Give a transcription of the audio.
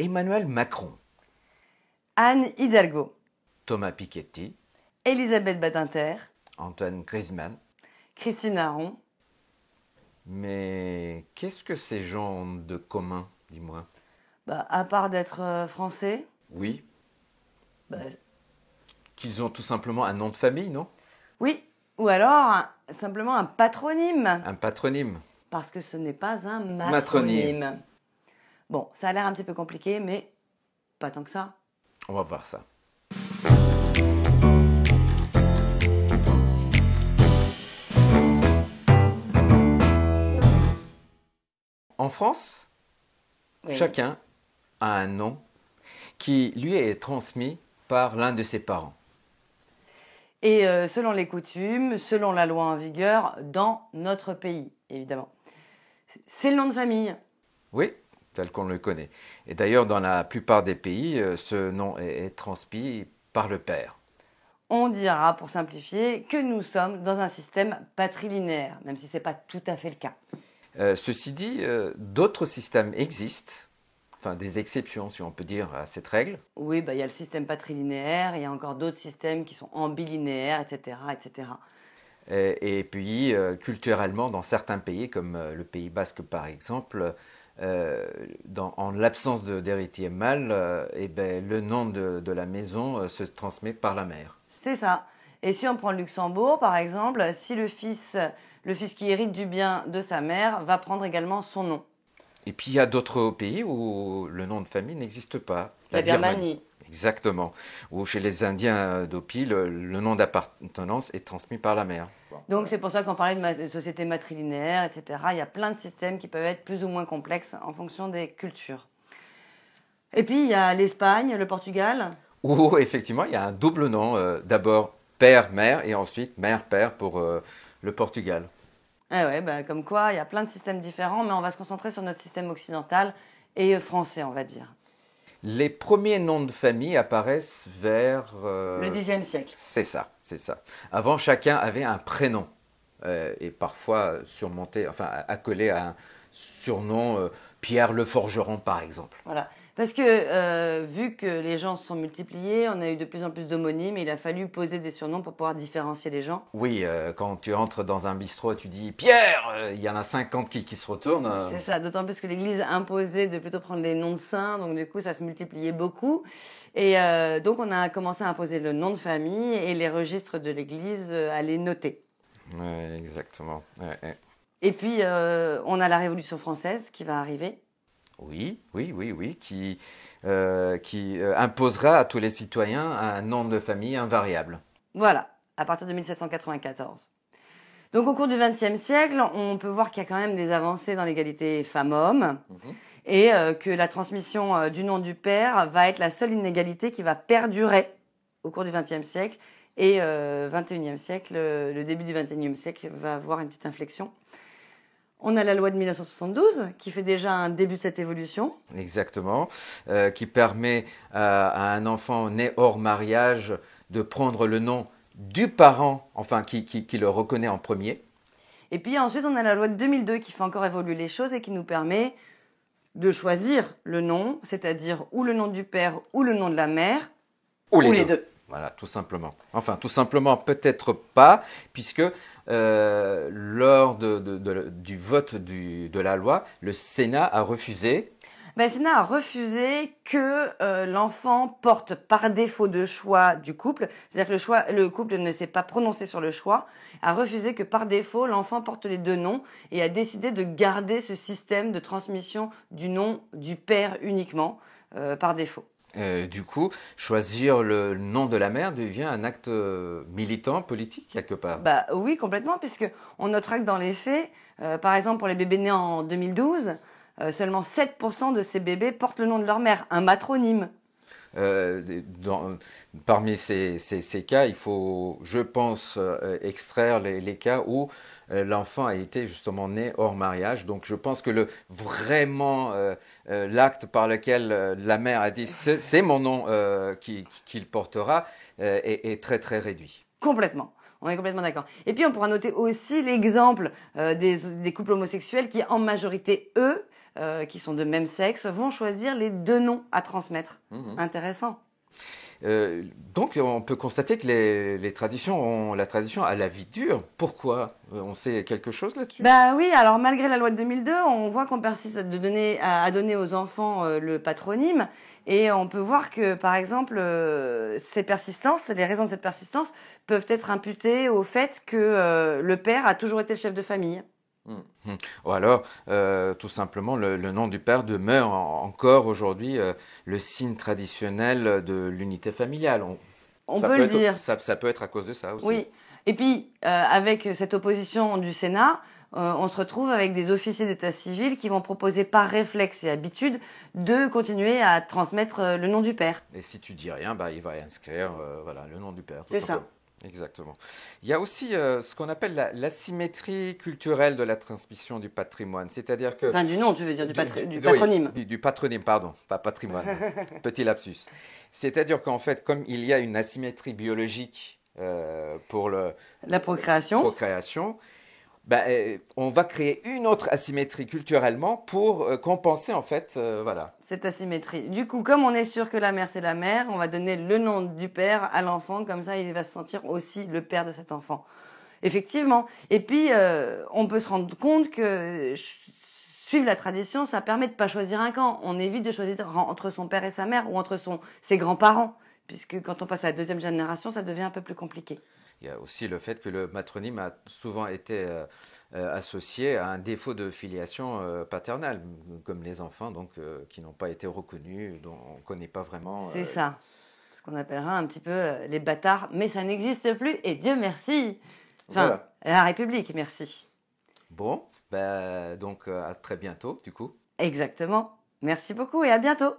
Emmanuel Macron, Anne Hidalgo, Thomas Piketty, Elisabeth Badinter, Antoine Griezmann. Christine Aron. Mais qu'est-ce que ces gens ont de commun, dis-moi? À part d'être français, Oui, bah, qu'ils ont tout simplement un nom de famille, non? oui, ou alors simplement un patronyme, Un patronyme. parce que ce n'est pas un Matronyme. matronyme. Bon, ça a l'air un petit peu compliqué, mais pas tant que ça. On va voir ça. En France, Oui. chacun a un nom qui lui est transmis par l'un de ses parents. Et selon les coutumes, selon la loi en vigueur dans notre pays, évidemment. C'est le nom de famille. Oui, tel qu'on le connaît. Et d'ailleurs, dans la plupart des pays, ce nom est transmis par le père. On dira, pour simplifier, que nous sommes dans un système patrilinéaire, même si ce n'est pas tout à fait le cas. Ceci dit, d'autres systèmes existent, enfin des exceptions si on peut dire à cette règle. Oui, il y a le système patrilinéaire, il y a encore d'autres systèmes qui sont ambilinéaires, etc. etc. Et puis, culturellement, dans certains pays, comme le Pays basque par exemple, en l'absence d'héritier mâle, le nom de la maison se transmet par la mère. C'est ça. Et si on prend le Luxembourg, par exemple, si le fils qui hérite du bien de sa mère va prendre également son nom. Et puis, il y a d'autres pays où le nom de famille n'existe pas. La Birmanie. Exactement. Ou chez les Indiens d'Hopi, le nom d'appartenance est transmis par la mère. Donc c'est pour ça qu'on parlait de société matrilinéaire, etc. Il y a plein de systèmes qui peuvent être plus ou moins complexes en fonction des cultures. Et puis il y a l'Espagne, le Portugal. Où effectivement, il y a un double nom. D'abord père-mère et ensuite mère-père pour le Portugal. Ah ouais, comme quoi, il y a plein de systèmes différents, mais on va se concentrer sur notre système occidental et français, on va dire. Les premiers noms de famille apparaissent vers... Le Xe siècle. C'est ça, c'est ça. Avant, chacun avait un prénom et parfois accolé à un surnom, Pierre le Forgeron par exemple. Voilà. Parce que vu que les gens se sont multipliés, on a eu de plus en plus d'homonymes et il a fallu poser des surnoms pour pouvoir différencier les gens. Oui, quand tu entres dans un bistrot, tu dis Pierre, il y en a 50 qui se retournent. C'est ça, d'autant plus que l'Église imposait de plutôt prendre les noms de saints, donc du coup ça se multipliait beaucoup. Et donc on a commencé à imposer le nom de famille et les registres de l'Église à les noter. Oui, exactement. Ouais. Et puis on a la Révolution française qui va arriver. Oui, qui imposera à tous les citoyens un nom de famille invariable. Voilà, à partir de 1794. Donc au cours du XXe siècle, on peut voir qu'il y a quand même des avancées dans l'égalité femmes-hommes et que la transmission du nom du père va être la seule inégalité qui va perdurer au cours du XXe siècle et XXIe siècle, le début du XXIe siècle va avoir une petite inflexion. On a la loi de 1972 qui fait déjà un début de cette évolution. Exactement, qui permet à un enfant né hors mariage de prendre le nom du parent, enfin qui le reconnaît en premier. Et puis ensuite, on a la loi de 2002 qui fait encore évoluer les choses et qui nous permet de choisir le nom, c'est-à-dire ou le nom du père ou le nom de la mère, ou les deux. Voilà, tout simplement. Enfin, tout simplement, peut-être pas, puisque lors du vote de la loi, le Sénat a refusé. Le Sénat a refusé que l'enfant porte par défaut de choix du couple, c'est-à-dire que le couple ne s'est pas prononcé sur le choix, a refusé que par défaut l'enfant porte les deux noms et a décidé de garder ce système de transmission du nom du père uniquement par défaut. Du coup, choisir le nom de la mère devient un acte militant, politique, quelque part. Oui, complètement, puisque on notera que dans les faits, par exemple pour les bébés nés en 2012, seulement 7% de ces bébés portent le nom de leur mère, un matronyme. Parmi ces cas, il faut, je pense, extraire les cas où l'enfant a été justement né hors mariage. Donc je pense que l'acte par lequel la mère a dit c'est mon nom qu'il portera est très très réduit. Complètement. On est complètement d'accord. Et puis on pourra noter aussi l'exemple des couples homosexuels qui en majorité, eux, qui sont de même sexe vont choisir les 2 noms à transmettre. Intéressant. Donc on peut constater que les traditions ont la tradition à la vie dure. Pourquoi? On sait quelque chose là-dessus? Bah oui, alors malgré la loi de 2002, on voit qu'on persiste à donner aux enfants le patronyme, et on peut voir que par exemple ces persistances, les raisons de cette persistance peuvent être imputées au fait que le père a toujours été le chef de famille. Ou alors, tout simplement, le nom du père demeure encore aujourd'hui le signe traditionnel de l'unité familiale. On peut le dire. Ça peut être à cause de ça aussi. Oui. Et puis, avec cette opposition du Sénat, on se retrouve avec des officiers d'état civil qui vont proposer par réflexe et habitude de continuer à transmettre le nom du père. Et si tu dis rien, bah, il va inscrire voilà, le nom du père. C'est ça. Exactement. Il y a aussi ce qu'on appelle l'asymétrie culturelle de la transmission du patrimoine. C'est-à-dire que... Enfin, du nom, tu veux dire, du patronyme. Oui, du patronyme, pardon, pas patrimoine. Petit lapsus. C'est-à-dire qu'en fait, comme il y a une asymétrie biologique pour la procréation, on va créer une autre asymétrie culturellement pour compenser en fait, voilà. Cette asymétrie. Du coup, comme on est sûr que la mère c'est la mère, on va donner le nom du père à l'enfant, comme ça il va se sentir aussi le père de cet enfant. Effectivement. Et puis, on peut se rendre compte que suivre la tradition, ça permet de pas choisir un camp. On évite de choisir entre son père et sa mère ou entre ses grands-parents, puisque quand on passe à la 2e génération, ça devient un peu plus compliqué. Il y a aussi le fait que le matronyme a souvent été associé à un défaut de filiation paternelle, comme les enfants donc, qui n'ont pas été reconnus, dont on ne connaît pas vraiment. C'est ça, ce qu'on appellera un petit peu les bâtards, mais ça n'existe plus et Dieu merci. Enfin, voilà. La République, merci. Bon, donc à très bientôt du coup. Exactement. Merci beaucoup et à bientôt.